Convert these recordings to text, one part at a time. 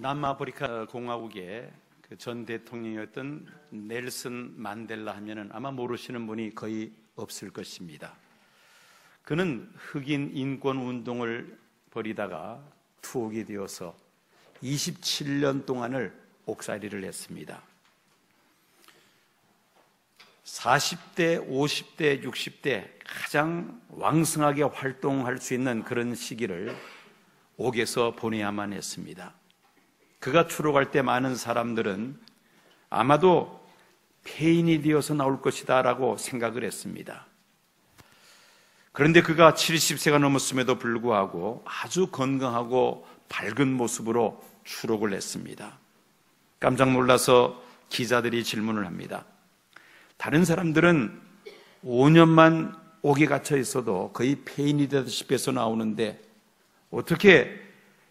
남아프리카 공화국의 전 대통령이었던 넬슨 만델라 하면은 아마 모르시는 분이 거의 없을 것입니다. 그는 흑인 인권 운동을 벌이다가 투옥이 되어서 27년 동안을 옥살이를 했습니다. 40대, 50대, 60대 가장 왕성하게 활동할 수 있는 그런 시기를 옥에서 보내야만 했습니다. 그가 추록할 때 많은 사람들은 아마도 폐인이 되어서 나올 것이다 라고 생각을 했습니다. 그런데 그가 70세가 넘었음에도 불구하고 아주 건강하고 밝은 모습으로 추록을 했습니다. 깜짝 놀라서 기자들이 질문을 합니다. 다른 사람들은 5년만 옥에 갇혀 있어도 거의 폐인이 되다시피 해서 나오는데 어떻게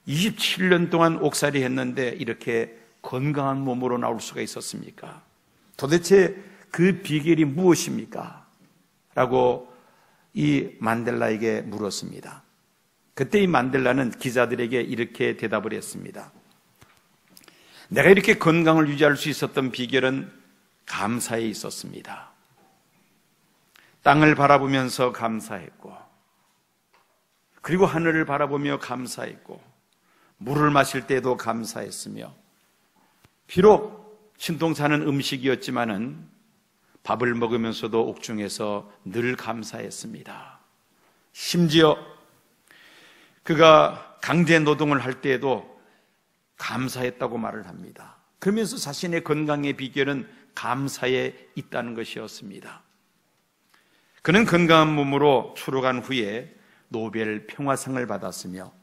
27년 동안 옥살이 했는데 이렇게 건강한 몸으로 나올 수가 있었습니까? 도대체 그 비결이 무엇입니까? 라고 이 만델라에게 물었습니다. 그때 이 만델라는 기자들에게 이렇게 대답을 했습니다. 내가 이렇게 건강을 유지할 수 있었던 비결은 감사에 있었습니다. 땅을 바라보면서 감사했고, 그리고 하늘을 바라보며 감사했고, 물을 마실 때도 감사했으며, 비록 신통찮은 음식이었지만은 밥을 먹으면서도 옥중에서 늘 감사했습니다. 심지어 그가 강제 노동을 할 때에도 감사했다고 말을 합니다. 그러면서 자신의 건강의 비결은 감사에 있다는 것이었습니다. 그는 건강한 몸으로 추록한 후에 노벨 평화상을 받았으며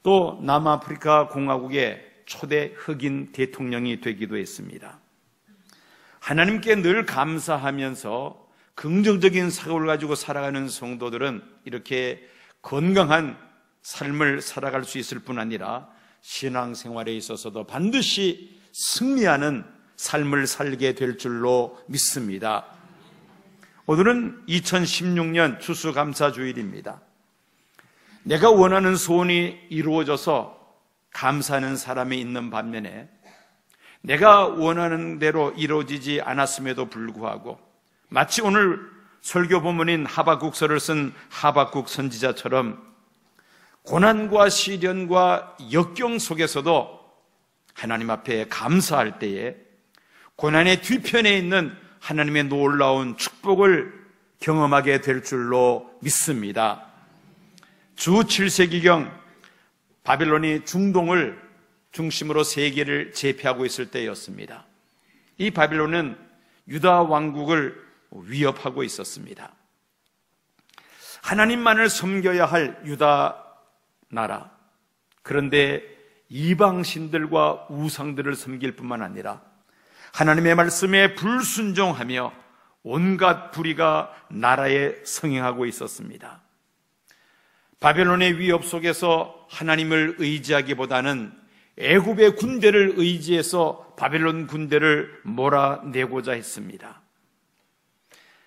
또 남아프리카 공화국의 초대 흑인 대통령이 되기도 했습니다. 하나님께 늘 감사하면서 긍정적인 사고를 가지고 살아가는 성도들은 이렇게 건강한 삶을 살아갈 수 있을 뿐 아니라 신앙생활에 있어서도 반드시 승리하는 삶을 살게 될 줄로 믿습니다. 오늘은 2016년 추수감사주일입니다. 내가 원하는 소원이 이루어져서 감사하는 사람이 있는 반면에 내가 원하는 대로 이루어지지 않았음에도 불구하고 마치 오늘 설교 본문인 하박국서를 쓴 하박국 선지자처럼 고난과 시련과 역경 속에서도 하나님 앞에 감사할 때에 고난의 뒤편에 있는 하나님의 놀라운 축복을 경험하게 될 줄로 믿습니다. 주 7세기경 바빌론이 중동을 중심으로 세계를 제패하고 있을 때였습니다. 이 바빌론은 유다 왕국을 위협하고 있었습니다. 하나님만을 섬겨야 할 유다 나라, 그런데 이방신들과 우상들을 섬길 뿐만 아니라 하나님의 말씀에 불순종하며 온갖 불의가 나라에 성행하고 있었습니다. 바벨론의 위협 속에서 하나님을 의지하기보다는 애굽의 군대를 의지해서 바벨론 군대를 몰아내고자 했습니다.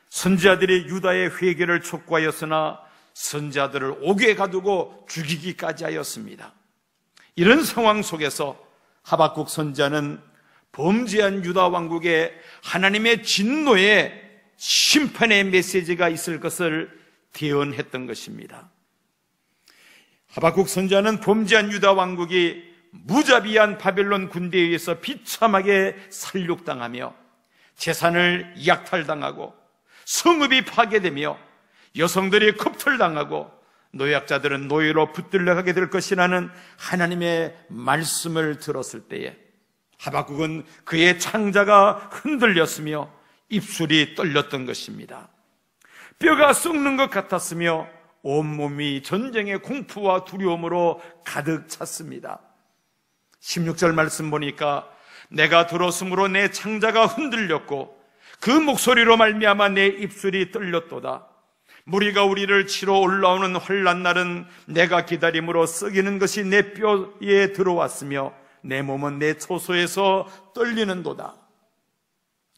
선지자들이 유다의 회개를 촉구하였으나 선지자들을 옥에 가두고 죽이기까지 하였습니다. 이런 상황 속에서 하박국 선지자는 범죄한 유다 왕국에 하나님의 진노의 심판의 메시지가 있을 것을 대언했던 것입니다. 하박국 선지자는 범죄한 유다 왕국이 무자비한 바벨론 군대에 의해서 비참하게 살육당하며 재산을 약탈당하고 성읍이 파괴되며 여성들이 겁탈당하고 노약자들은 노예로 붙들려가게 될 것이라는 하나님의 말씀을 들었을 때에 하박국은 그의 창자가 흔들렸으며 입술이 떨렸던 것입니다. 뼈가 썩는 것 같았으며 온몸이 전쟁의 공포와 두려움으로 가득 찼습니다. 16절 말씀 보니까 내가 들었으므로 내 창자가 흔들렸고 그 목소리로 말미암아 내 입술이 떨렸도다. 무리가 우리를 치러 올라오는 환난 날은 내가 기다림으로 썩이는 것이 내 뼈에 들어왔으며 내 몸은 내 초소에서 떨리는도다.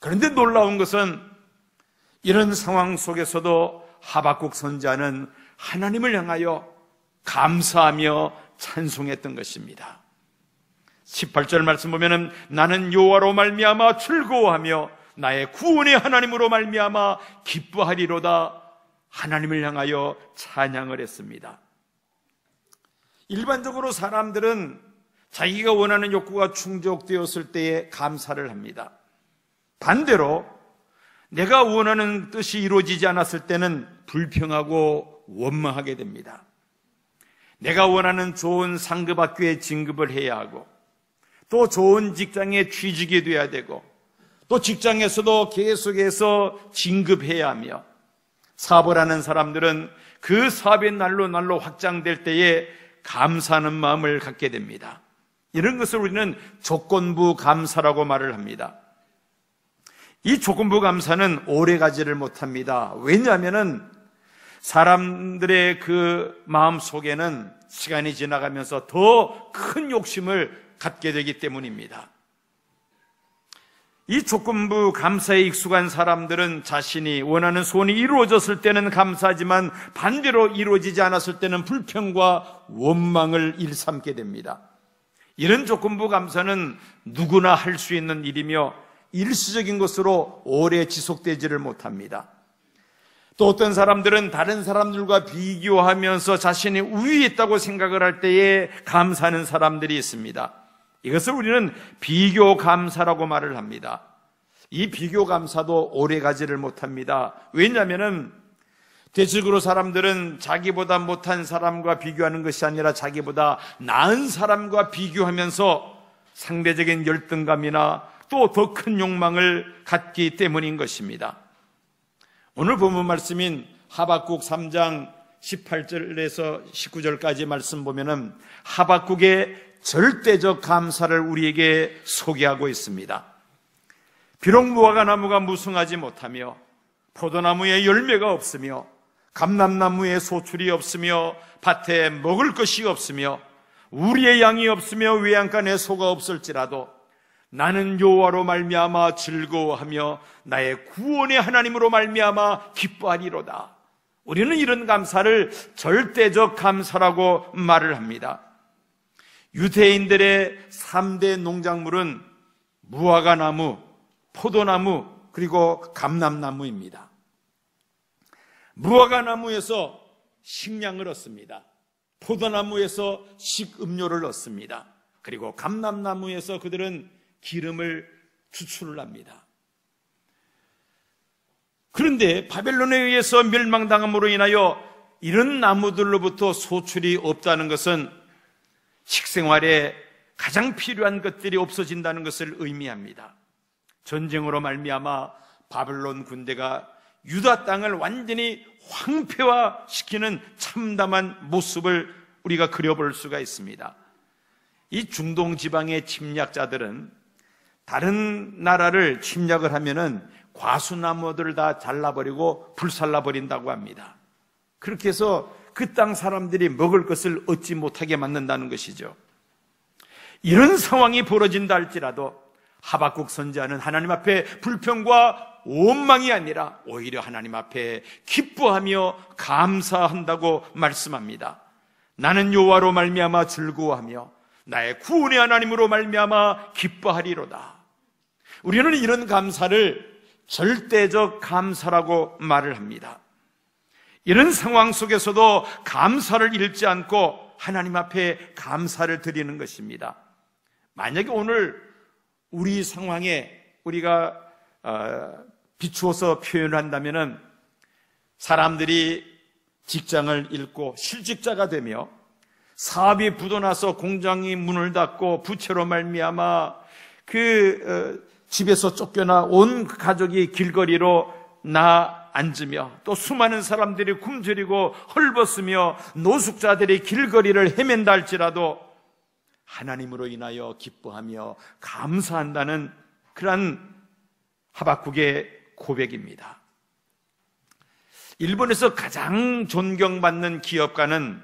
그런데 놀라운 것은 이런 상황 속에서도 하박국 선지자는 하나님을 향하여 감사하며 찬송했던 것입니다. 18절 말씀 보면은 나는 여호와로 말미암아 즐거워하며 나의 구원의 하나님으로 말미암아 기뻐하리로다. 하나님을 향하여 찬양을 했습니다. 일반적으로 사람들은 자기가 원하는 욕구가 충족되었을 때에 감사를 합니다. 반대로 내가 원하는 뜻이 이루어지지 않았을 때는 불평하고 원망하게 됩니다. 내가 원하는 좋은 상급학교에 진급을 해야 하고, 또 좋은 직장에 취직이 돼야 되고, 또 직장에서도 계속해서 진급해야 하며, 사업을 하는 사람들은 그 사업이 날로 확장될 때에 감사하는 마음을 갖게 됩니다. 이런 것을 우리는 조건부 감사라고 말을 합니다. 이 조건부 감사는 오래가지를 못합니다. 왜냐하면 사람들의 그 마음 속에는 시간이 지나가면서 더 큰 욕심을 갖게 되기 때문입니다. 이 조건부 감사에 익숙한 사람들은 자신이 원하는 소원이 이루어졌을 때는 감사하지만 반대로 이루어지지 않았을 때는 불평과 원망을 일삼게 됩니다. 이런 조건부 감사는 누구나 할 수 있는 일이며 일시적인 것으로 오래 지속되지를 못합니다. 또 어떤 사람들은 다른 사람들과 비교하면서 자신이 우위에 있다고 생각을 할 때에 감사하는 사람들이 있습니다. 이것을 우리는 비교 감사라고 말을 합니다. 이 비교 감사도 오래 가지를 못합니다. 왜냐하면 대체적으로 사람들은 자기보다 못한 사람과 비교하는 것이 아니라 자기보다 나은 사람과 비교하면서 상대적인 열등감이나 또 더 큰 욕망을 갖기 때문인 것입니다. 오늘 본문 말씀인 하박국 3장 18절에서 19절까지 말씀 보면은 하박국의 절대적 감사를 우리에게 소개하고 있습니다. 비록 무화과 나무가 무성하지 못하며 포도나무에 열매가 없으며 감람나무에 소출이 없으며 밭에 먹을 것이 없으며 우리의 양이 없으며 외양간에 소가 없을지라도 나는 여호와로 말미암아 즐거워하며 나의 구원의 하나님으로 말미암아 기뻐하리로다. 우리는 이런 감사를 절대적 감사라고 말을 합니다. 유대인들의 3대 농작물은 무화과 나무, 포도나무, 그리고 감람나무입니다. 무화과 나무에서 식량을 얻습니다. 포도나무에서 식음료를 얻습니다. 그리고 감람나무에서 그들은 기름을 추출을 합니다. 그런데 바벨론에 의해서 멸망당함으로 인하여 이런 나무들로부터 소출이 없다는 것은 식생활에 가장 필요한 것들이 없어진다는 것을 의미합니다. 전쟁으로 말미암아 바벨론 군대가 유다 땅을 완전히 황폐화시키는 참담한 모습을 우리가 그려볼 수가 있습니다. 이 중동 지방의 침략자들은 다른 나라를 침략을 하면은 과수나무들을 다 잘라버리고 불살라버린다고 합니다. 그렇게 해서 그 땅 사람들이 먹을 것을 얻지 못하게 만든다는 것이죠. 이런 상황이 벌어진다 할지라도 하박국 선지자는 하나님 앞에 불평과 원망이 아니라 오히려 하나님 앞에 기뻐하며 감사한다고 말씀합니다. 나는 여호와로 말미암아 즐거워하며 나의 구원의 하나님으로 말미암아 기뻐하리로다. 우리는 이런 감사를 절대적 감사라고 말을 합니다. 이런 상황 속에서도 감사를 잃지 않고 하나님 앞에 감사를 드리는 것입니다. 만약에 오늘 우리 상황에 우리가 비추어서 표현한다면은 사람들이 직장을 잃고 실직자가 되며 사업이 부도나서 공장이 문을 닫고 부채로 말미암아 집에서 쫓겨나 온 가족이 길거리로 앉으며 또 수많은 사람들이 굶주리고 헐벗으며 노숙자들이 길거리를 헤맨다 할지라도 하나님으로 인하여 기뻐하며 감사한다는 그러한 하박국의 고백입니다. 일본에서 가장 존경받는 기업가는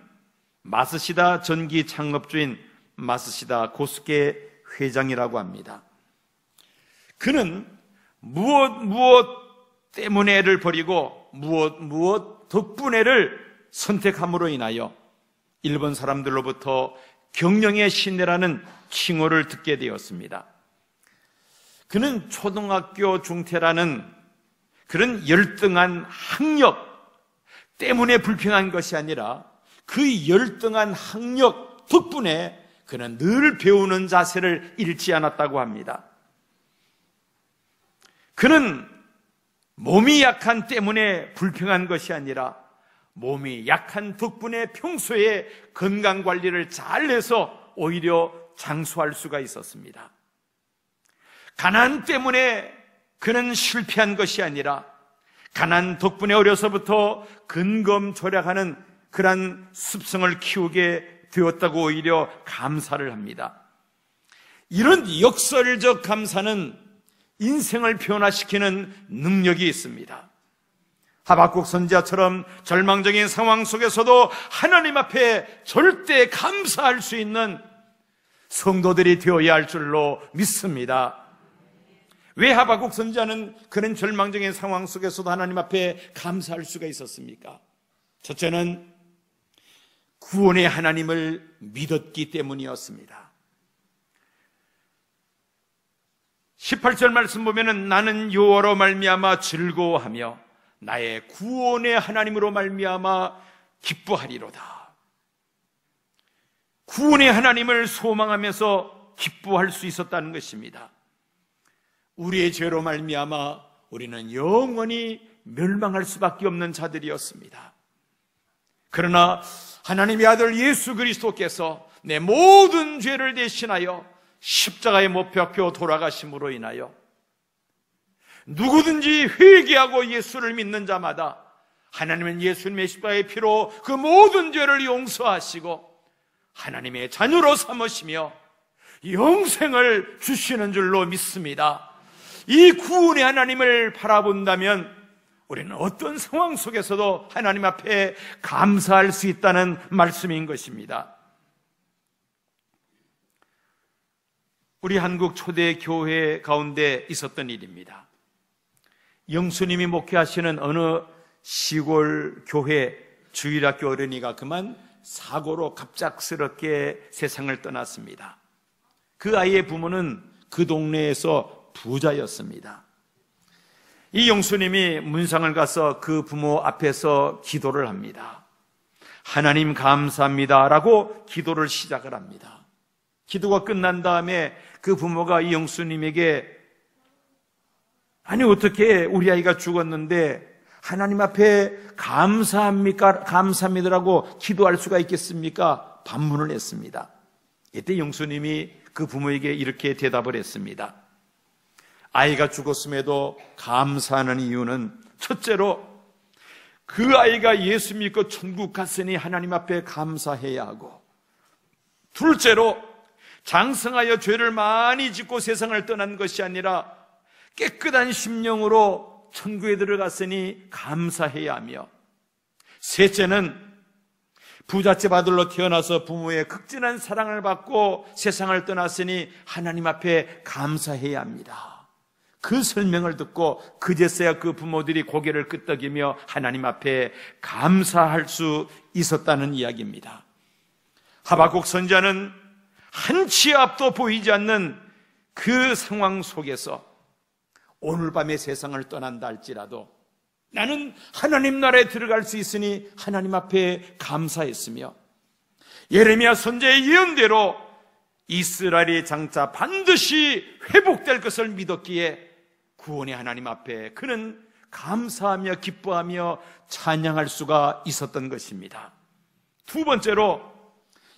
마스시다 전기 창업주인 마스시다 고스케 회장이라고 합니다. 그는 무엇 때문에를 버리고 무엇 덕분에를 선택함으로 인하여 일본 사람들로부터 경영의 신뢰라는 칭호를 듣게 되었습니다. 그는 초등학교 중퇴라는 그런 열등한 학력 때문에 불평한 것이 아니라 그 열등한 학력 덕분에 그는 늘 배우는 자세를 잃지 않았다고 합니다. 그는 몸이 약한 때문에 불평한 것이 아니라 몸이 약한 덕분에 평소에 건강관리를 잘해서 오히려 장수할 수가 있었습니다. 가난 때문에 그는 실패한 것이 아니라 가난 덕분에 어려서부터 근검절약하는 그러한 습성을 키우게 되었다고 오히려 감사를 합니다. 이런 역설적 감사는 인생을 변화시키는 능력이 있습니다. 하박국 선지자처럼 절망적인 상황 속에서도 하나님 앞에 절대 감사할 수 있는 성도들이 되어야 할 줄로 믿습니다. 왜 하박국 선지자는 그런 절망적인 상황 속에서도 하나님 앞에 감사할 수가 있었습니까? 첫째는 구원의 하나님을 믿었기 때문이었습니다. 18절 말씀 보면은 나는 여호와로 말미암아 즐거워하며 나의 구원의 하나님으로 말미암아 기뻐하리로다. 구원의 하나님을 소망하면서 기뻐할 수 있었다는 것입니다. 우리의 죄로 말미암아 우리는 영원히 멸망할 수밖에 없는 자들이었습니다. 그러나 하나님의 아들 예수 그리스도께서 내 모든 죄를 대신하여 십자가에 못 박혀 돌아가심으로 인하여 누구든지 회개하고 예수를 믿는 자마다 하나님은 예수님의 십자가의 피로 그 모든 죄를 용서하시고 하나님의 자녀로 삼으시며 영생을 주시는 줄로 믿습니다. 이 구원의 하나님을 바라본다면 우리는 어떤 상황 속에서도 하나님 앞에 감사할 수 있다는 말씀인 것입니다. 우리 한국 초대 교회 가운데 있었던 일입니다. 영수님이 목회하시는 어느 시골 교회 주일학교 어린이가 그만 사고로 갑작스럽게 세상을 떠났습니다. 그 아이의 부모는 그 동네에서 부자였습니다. 이 영수님이 문상을 가서 그 부모 앞에서 기도를 합니다. 하나님 감사합니다 라고 기도를 시작을 합니다. 기도가 끝난 다음에 그 부모가 이 영수님에게 아니 어떻게 우리 아이가 죽었는데 하나님 앞에 감사합니다라고 기도할 수가 있겠습니까? 반문을 했습니다. 이때 영수님이 그 부모에게 이렇게 대답을 했습니다. 아이가 죽었음에도 감사하는 이유는 첫째로 그 아이가 예수 믿고 천국 갔으니 하나님 앞에 감사해야 하고, 둘째로 장성하여 죄를 많이 짓고 세상을 떠난 것이 아니라 깨끗한 심령으로 천국에 들어갔으니 감사해야 하며, 셋째는 부잣집 아들로 태어나서 부모의 극진한 사랑을 받고 세상을 떠났으니 하나님 앞에 감사해야 합니다. 그 설명을 듣고 그제서야 그 부모들이 고개를 끄덕이며 하나님 앞에 감사할 수 있었다는 이야기입니다. 하박국 선지자는 한치 앞도 보이지 않는 그 상황 속에서 오늘 밤에 세상을 떠난다 할지라도 나는 하나님 나라에 들어갈 수 있으니 하나님 앞에 감사했으며, 예레미야 선지자의 예언대로 이스라엘의 장차 반드시 회복될 것을 믿었기에 구원의 하나님 앞에 그는 감사하며 기뻐하며 찬양할 수가 있었던 것입니다. 두 번째로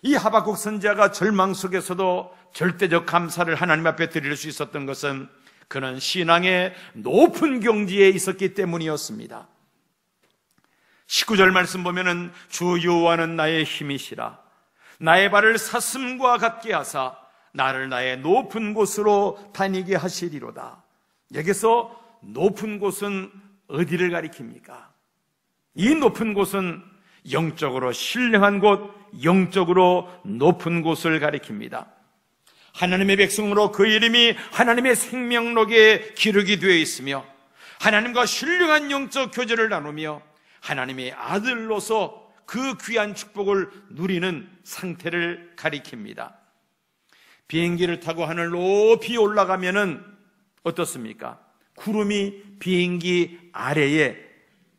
이 하박국 선지자가 절망 속에서도 절대적 감사를 하나님 앞에 드릴 수 있었던 것은 그는 신앙의 높은 경지에 있었기 때문이었습니다. 19절 말씀 보면은 주 여호와는 나의 힘이시라 나의 발을 사슴과 같게 하사 나를 나의 높은 곳으로 다니게 하시리로다. 여기서 높은 곳은 어디를 가리킵니까? 이 높은 곳은 영적으로 신령한 곳, 영적으로 높은 곳을 가리킵니다. 하나님의 백성으로 그 이름이 하나님의 생명록에 기록이 되어 있으며 하나님과 신령한 영적 교제를 나누며 하나님의 아들로서 그 귀한 축복을 누리는 상태를 가리킵니다. 비행기를 타고 하늘 높이 올라가면은 어떻습니까? 구름이 비행기 아래에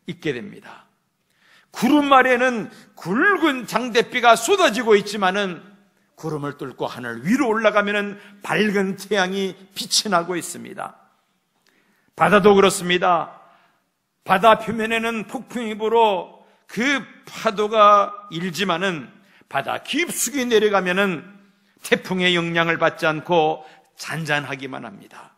있게 됩니다. 구름 아래는 굵은 장대비가 쏟아지고 있지만은 구름을 뚫고 하늘 위로 올라가면은 밝은 태양이 빛이 나고 있습니다. 바다도 그렇습니다. 바다 표면에는 폭풍이 불어 그 파도가 일지만은 바다 깊숙이 내려가면은 태풍의 영향을 받지 않고 잔잔하기만 합니다.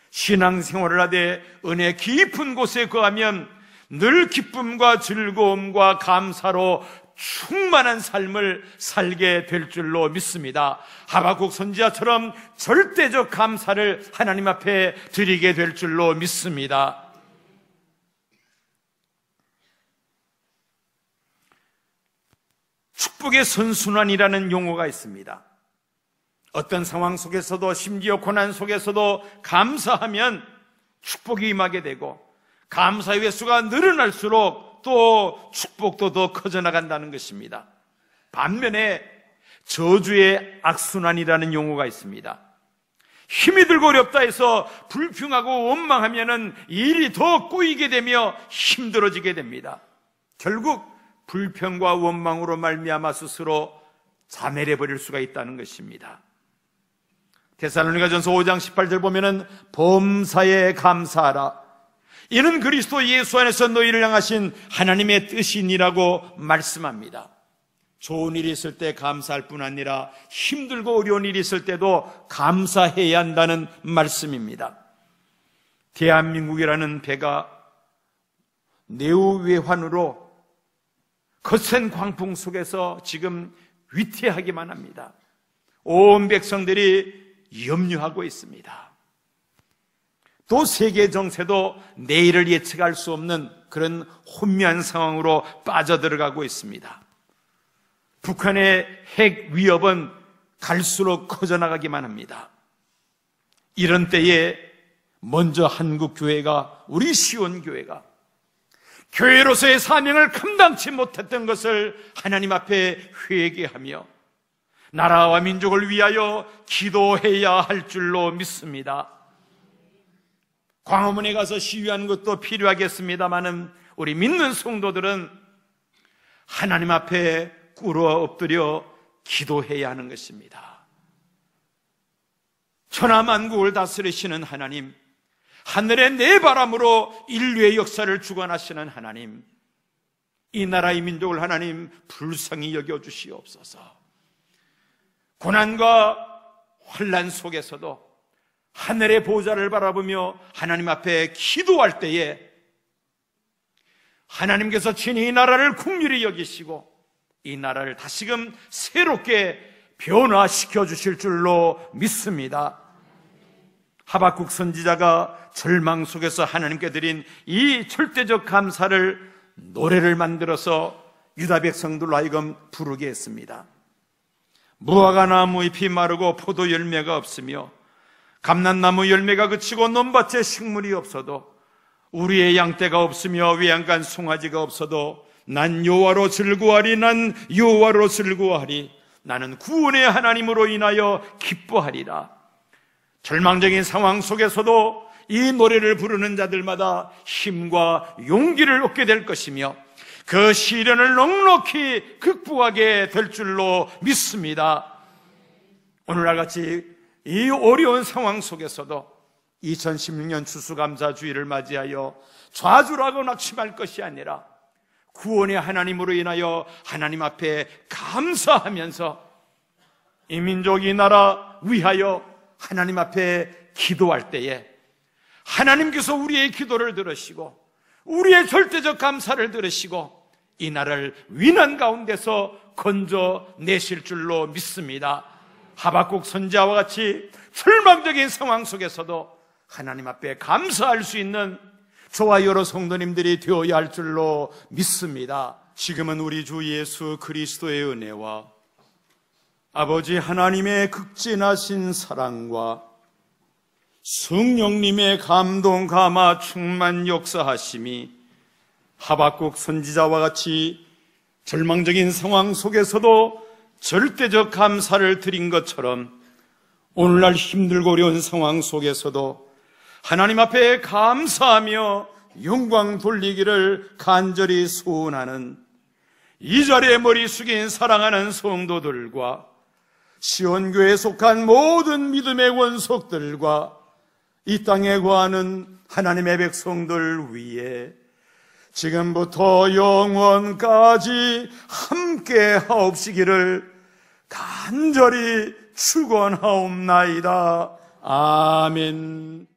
신앙생활을 하되 은혜 깊은 곳에 거하면 늘 기쁨과 즐거움과 감사로 충만한 삶을 살게 될 줄로 믿습니다. 하박국 선지자처럼 절대적 감사를 하나님 앞에 드리게 될 줄로 믿습니다. 축복의 선순환이라는 용어가 있습니다. 어떤 상황 속에서도, 심지어 고난 속에서도 감사하면 축복이 임하게 되고, 감사의 횟수가 늘어날수록 또 축복도 더 커져나간다는 것입니다. 반면에 저주의 악순환이라는 용어가 있습니다. 힘이 들고 어렵다 해서 불평하고 원망하면은 일이 더 꼬이게 되며 힘들어지게 됩니다. 결국 불평과 원망으로 말미암아 스스로 자멸해버릴 수가 있다는 것입니다. 데살로니가전서 5장 18절 보면은 범사에 감사하라. 이는 그리스도 예수 안에서 너희를 향하신 하나님의 뜻이니라고 말씀합니다. 좋은 일이 있을 때 감사할 뿐 아니라 힘들고 어려운 일이 있을 때도 감사해야 한다는 말씀입니다. 대한민국이라는 배가 내우외환으로 거센 광풍 속에서 지금 위태하기만 합니다. 온 백성들이 염려하고 있습니다. 또 세계 정세도 내일을 예측할 수 없는 그런 혼미한 상황으로 빠져들어가고 있습니다. 북한의 핵 위협은 갈수록 커져나가기만 합니다. 이런 때에 먼저 한국교회가, 우리 시온교회가 교회로서의 사명을 감당치 못했던 것을 하나님 앞에 회개하며 나라와 민족을 위하여 기도해야 할 줄로 믿습니다. 광화문에 가서 시위하는 것도 필요하겠습니다마는 우리 믿는 성도들은 하나님 앞에 꿇어 엎드려 기도해야 하는 것입니다. 천하만국을 다스리시는 하나님, 하늘의 네 바람으로 인류의 역사를 주관하시는 하나님, 이 나라의 민족을 하나님 불쌍히 여겨주시옵소서. 고난과 환난 속에서도 하늘의 보좌를 바라보며 하나님 앞에 기도할 때에 하나님께서 친히 이 나라를 긍휼히 여기시고 이 나라를 다시금 새롭게 변화시켜 주실 줄로 믿습니다. 하박국 선지자가 절망 속에서 하나님께 드린 이 절대적 감사를 노래를 만들어서 유다 백성들로 하여금 부르게 했습니다. 무화과 나무 잎이 마르고 포도 열매가 없으며 감람나무 열매가 그치고 논밭에 식물이 없어도 우리의 양떼가 없으며 외양간 송아지가 없어도 난 여호와로 즐거워하리. 난 여호와로 즐거워하리. 나는 구원의 하나님으로 인하여 기뻐하리라. 절망적인 상황 속에서도 이 노래를 부르는 자들마다 힘과 용기를 얻게 될 것이며 그 시련을 넉넉히 극복하게 될 줄로 믿습니다. 오늘날 같이 이 어려운 상황 속에서도 2016년 추수감사주의를 맞이하여 좌절하고 낙심할 것이 아니라 구원의 하나님으로 인하여 하나님 앞에 감사하면서 이 민족, 이 나라 위하여 하나님 앞에 기도할 때에 하나님께서 우리의 기도를 들으시고 우리의 절대적 감사를 들으시고 이 나라를 위난 가운데서 건져내실 줄로 믿습니다. 하박국 선지자와 같이 절망적인 상황 속에서도 하나님 앞에 감사할 수 있는 저와 여러 성도님들이 되어야 할 줄로 믿습니다. 지금은 우리 주 예수 그리스도의 은혜와 아버지 하나님의 극진하신 사랑과 성령님의 감동 감화 충만 역사하심이 하박국 선지자와 같이 절망적인 상황 속에서도 절대적 감사를 드린 것처럼 오늘날 힘들고 어려운 상황 속에서도 하나님 앞에 감사하며 영광 돌리기를 간절히 소원하는 이 자리에 머리 숙인 사랑하는 성도들과 시온교회에 속한 모든 믿음의 원속들과 이 땅에 거하는 하나님의 백성들 위에 지금부터 영원까지 함께 하옵시기를 간절히 축원하옵나이다. 아멘.